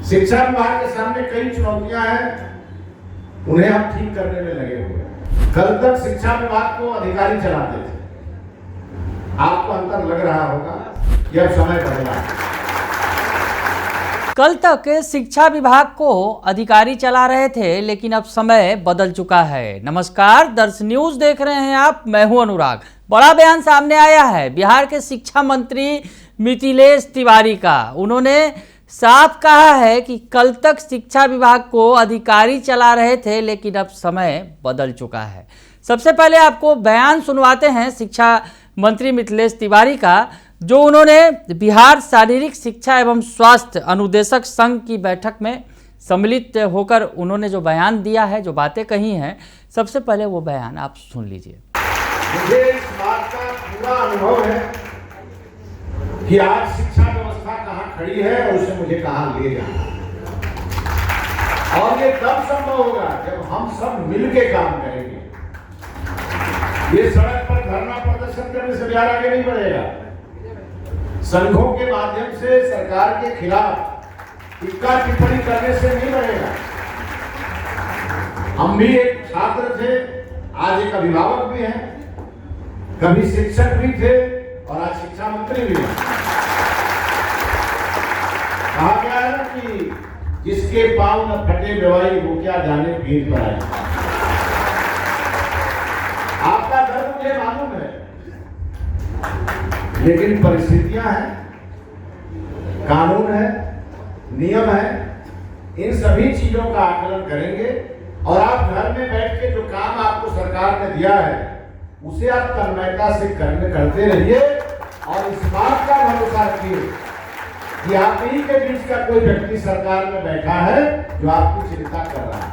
शिक्षा विभाग के सामने कई चुनौतियां हैं, उन्हें हम ठीक करने में लगे हुए हैं। कल तक शिक्षा विभाग को अधिकारी चलाते थे, आपको अंतर लग रहा होगा कि अब समय बदला है। कल तक शिक्षा विभाग को अधिकारी चला रहे थे, लेकिन अब समय बदल चुका है। नमस्कार, दर्श न्यूज देख रहे हैं आप, मैं हूं अनुराग। बड़ा बयान सामने आया है बिहार के शिक्षा मंत्री मिथिलेश तिवारी का। उन्होंने साफ कहा है कि कल तक शिक्षा विभाग को अधिकारी चला रहे थे, लेकिन अब समय बदल चुका है। सबसे पहले आपको बयान सुनवाते हैं शिक्षा मंत्री मिथिलेश तिवारी का, जो उन्होंने बिहार शारीरिक शिक्षा एवं स्वास्थ्य अनुदेशक संघ की बैठक में सम्मिलित होकर उन्होंने जो बयान दिया है, जो बातें कही हैं, सबसे पहले वो बयान आप सुन लीजिए। मुझे इस बात का पूरा अनुभव है कि आज शिक्षा व्यवस्था कहाँ खड़ी है और उसे मुझे कहाँ ले जाना, और ये तब संभव होगा जब हम सब मिलके काम करेंगे। ये सड़क पर धरना प्रदर्शन करने से बिहार आगे नहीं बढ़ेगा। संघों के माध्यम से सरकार के खिलाफ टीका टिप्पणी करने से नहीं बढ़ेगा। हम भी एक छात्र थे, आज एक अभिभावक भी हैं, कभी शिक्षक भी थे और आज शिक्षा मंत्री भी हैं। कहा गया है ना कि जिसके पांव न फटे बेवाई वो क्या जाने भीड़ पर आए। आपका डर मुझे मालूम है, लेकिन परिस्थितियां हैं, कानून है, नियम है, इन सभी चीजों का आकलन करेंगे और आप घर में बैठ के जो काम आपको सरकार ने दिया है उसे आप तन्मयता से करते रहिए और इस बात का भरोसा रखिए कि आप ही के बीच का कोई व्यक्ति सरकार में बैठा है जो आपकी चिंता कर रहा है।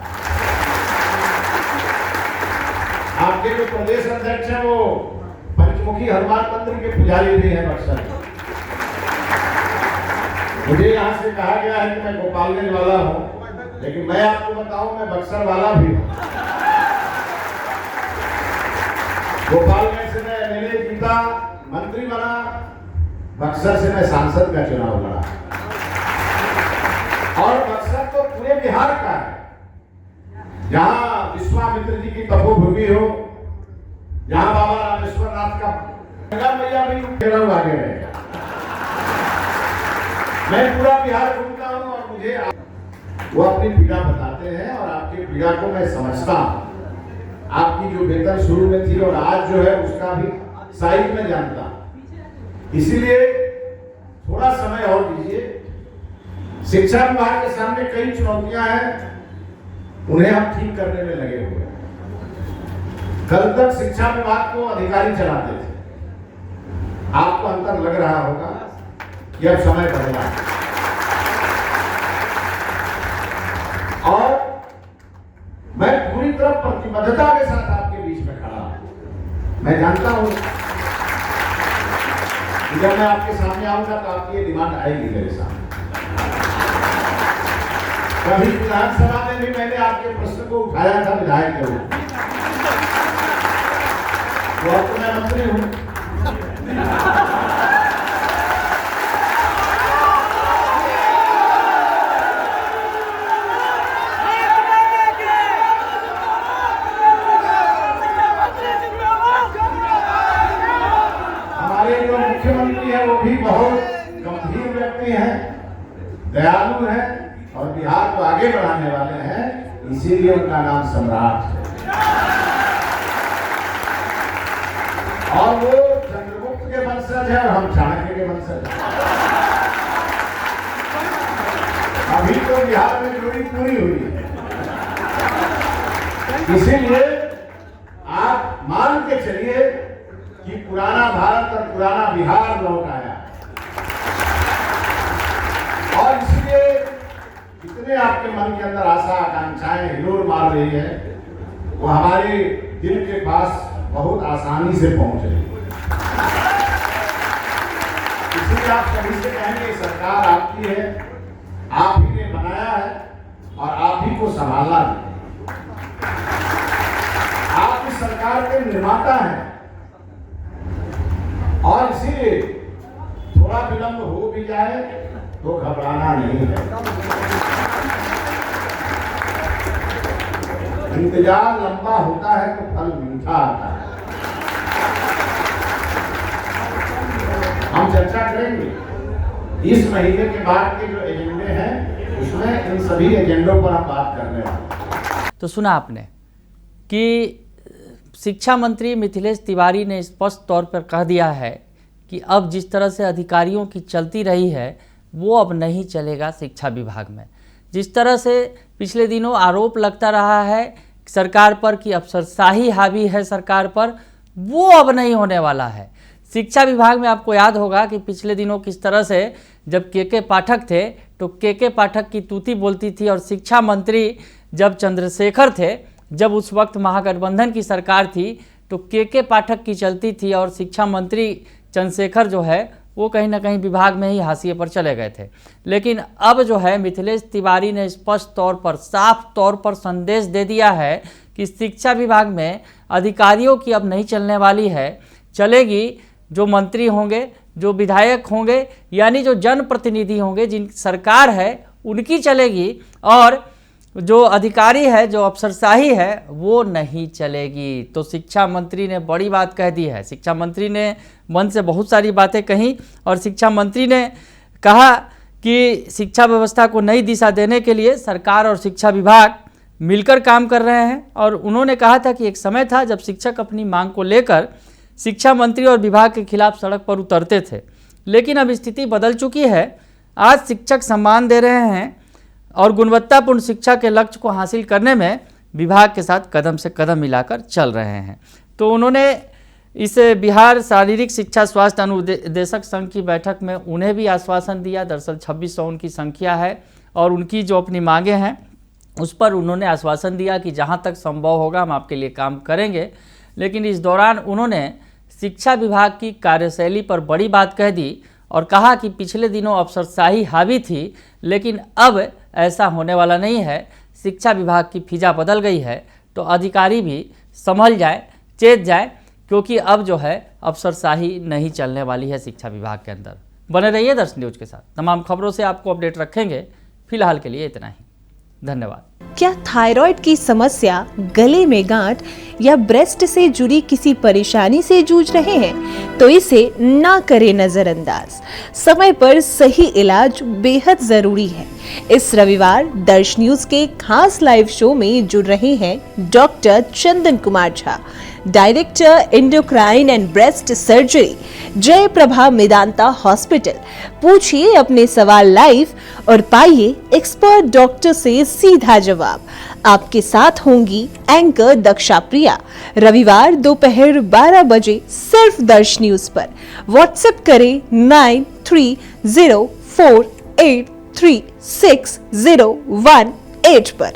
आपके जो प्रदेश अध्यक्ष है वो पंचमुखी हनुमान मंदिर के पुजारी भी हैं बक्सर। मुझे यहाँ से कहा गया है कि मैं गोपालगंज वाला हूँ, लेकिन मैं आपको बताऊं मैं बक्सर वाला भी हूँ। गोपालगंज से मैं एमएलए जीता, मंत्री बना, बक्सर से मैं सांसद का चुनाव लड़ा। और बक्सर तो पूरे बिहार का है, जहाँ विश्वामित्र जी की तपोभूमि हो, जहाँ बाबा रामेश्वर नाथ का गंगा मैया भी आगे रहेगा। मैं पूरा बिहार घूमता हूँ और मुझे वो अपनी पीड़ा बताते हैं और आपकी पीड़ा को मैं समझता हूँ। आपकी जो वेतन शुरू में थी और आज जो है उसका भी साइज में जानता हूँ, इसीलिए थोड़ा समय और दीजिए। शिक्षा विभाग के सामने कई चुनौतियां हैं, उन्हें हम ठीक करने में लगे हुए हैं। कल तक शिक्षा विभाग को अधिकारी चलाते थे, आपको अंतर लग रहा होगा कि अब समय बदला है। और मैं पूरी तरह प्रतिबद्धता के साथ आपके बीच में खड़ा हूं। मैं जानता हूं कि जब मैं आपके सामने आऊंगा तो आपकी ये डिमांड आएगी मेरे सामने। कभी विधानसभा में भी मैंने आपके प्रश्न को उठाया था विधायक के रूप में, तो अब तो मैं मंत्री हूं। हमारे जो मुख्यमंत्री है वो भी बहुत गंभीर व्यक्ति हैं, दयालु हैं और बिहार को आगे बढ़ाने वाले हैं, इसीलिए उनका नाम सम्राट है। और वो चंद्रगुप्त के वंशज है और हम चाणक्य के वंशज हैं। अभी तो बिहार में जोड़ी पूरी हुई है, इसीलिए आप मान के चलिए कि पुराना भारत और पुराना बिहार लौट आया। और इसलिए जितने आपके मन के अंदर आशा आकांक्षाएं हिलोर मार रही है, वो हमारे दिल के पास बहुत आसानी से पहुंच रही है। इसलिए आप सभी से कहेंगे सरकार आपकी है, आप ही ने बनाया है और आप ही को संभालना है। आप इस सरकार के निर्माता हैं और इसीलिए थोड़ा विलंब हो भी जाए तो घबराना नहीं है। इंतजार लंबा होता है तो फल मीठा आता है। हम चर्चा करेंगे इस महीने के बाद के जो एजेंडे हैं उसमें इन सभी एजेंडों पर हम बात करने वाले हैं। तो सुना आपने कि शिक्षा मंत्री मिथिलेश तिवारी ने स्पष्ट तौर पर कह दिया है कि अब जिस तरह से अधिकारियों की चलती रही है वो अब नहीं चलेगा शिक्षा विभाग में। जिस तरह से पिछले दिनों आरोप लगता रहा है सरकार पर कि अफसरशाही हावी है सरकार पर, वो अब नहीं होने वाला है। शिक्षा विभाग में आपको याद होगा कि पिछले दिनों किस तरह से जब के पाठक थे तो के पाठक की तूती बोलती थी, और शिक्षा मंत्री जब चंद्रशेखर थे, जब उस वक्त महागठबंधन की सरकार थी तो के पाठक की चलती थी और शिक्षा मंत्री चंद्रशेखर जो है वो कहीं ना कहीं विभाग में ही हाशिए पर चले गए थे। लेकिन अब जो है मिथिलेश तिवारी ने स्पष्ट तौर पर साफ तौर पर संदेश दे दिया है कि शिक्षा विभाग में अधिकारियों की अब नहीं चलने वाली है, चलेगी जो मंत्री होंगे, जो विधायक होंगे, यानी जो जनप्रतिनिधि होंगे, जिन सरकार है उनकी चलेगी, और जो अधिकारी है, जो अफसरशाही है वो नहीं चलेगी। तो शिक्षा मंत्री ने बड़ी बात कह दी है। शिक्षा मंत्री ने मन से बहुत सारी बातें कही और शिक्षा मंत्री ने कहा कि शिक्षा व्यवस्था को नई दिशा देने के लिए सरकार और शिक्षा विभाग मिलकर काम कर रहे हैं। और उन्होंने कहा था कि एक समय था जब शिक्षक अपनी मांग को लेकर शिक्षा मंत्री और विभाग के खिलाफ सड़क पर उतरते थे, लेकिन अब स्थिति बदल चुकी है। आज शिक्षक सम्मान दे रहे हैं और गुणवत्तापूर्ण शिक्षा के लक्ष्य को हासिल करने में विभाग के साथ कदम से कदम मिलाकर चल रहे हैं। तो उन्होंने इस बिहार शारीरिक शिक्षा स्वास्थ्य अनुदेशक संघ की बैठक में उन्हें भी आश्वासन दिया। दरअसल 2600 उनकी संख्या है और उनकी जो अपनी मांगें हैं उस पर उन्होंने आश्वासन दिया कि जहां तक संभव होगा हम आपके लिए काम करेंगे। लेकिन इस दौरान उन्होंने शिक्षा विभाग की कार्यशैली पर बड़ी बात कह दी और कहा कि पिछले दिनों अफसरशाही हावी थी, लेकिन अब ऐसा होने वाला नहीं है। शिक्षा विभाग की फिजा बदल गई है, तो अधिकारी भी संभल जाए, चेत जाए, क्योंकि अब जो है अफसरशाही नहीं चलने वाली है शिक्षा विभाग के अंदर। बने रहिए दर्शन न्यूज के साथ, तमाम खबरों से आपको अपडेट रखेंगे। फिलहाल के लिए इतना ही, धन्यवाद। क्या थायराइड की समस्या, गले में गांठ या ब्रेस्ट से जुड़ी किसी परेशानी से जूझ रहे हैं तो इसे ना करें नजरअंदाज। समय पर सही इलाज बेहद जरूरी है। इस रविवार दर्श न्यूज के खास लाइव शो में जुड़ रहे हैं doctor Chandan Kumar Jha, director endocrine and breast surgery, जय प्रभा मेदांता हॉस्पिटल। पूछिए अपने सवाल लाइव और पाइए एक्सपर्ट डॉक्टर से सीधा जवाब। आपके साथ होंगी एंकर दक्षा प्रिया। रविवार दोपहर 12 बजे सिर्फ दर्श न्यूज पर। व्हाट्सएप करें 9304836018 पर।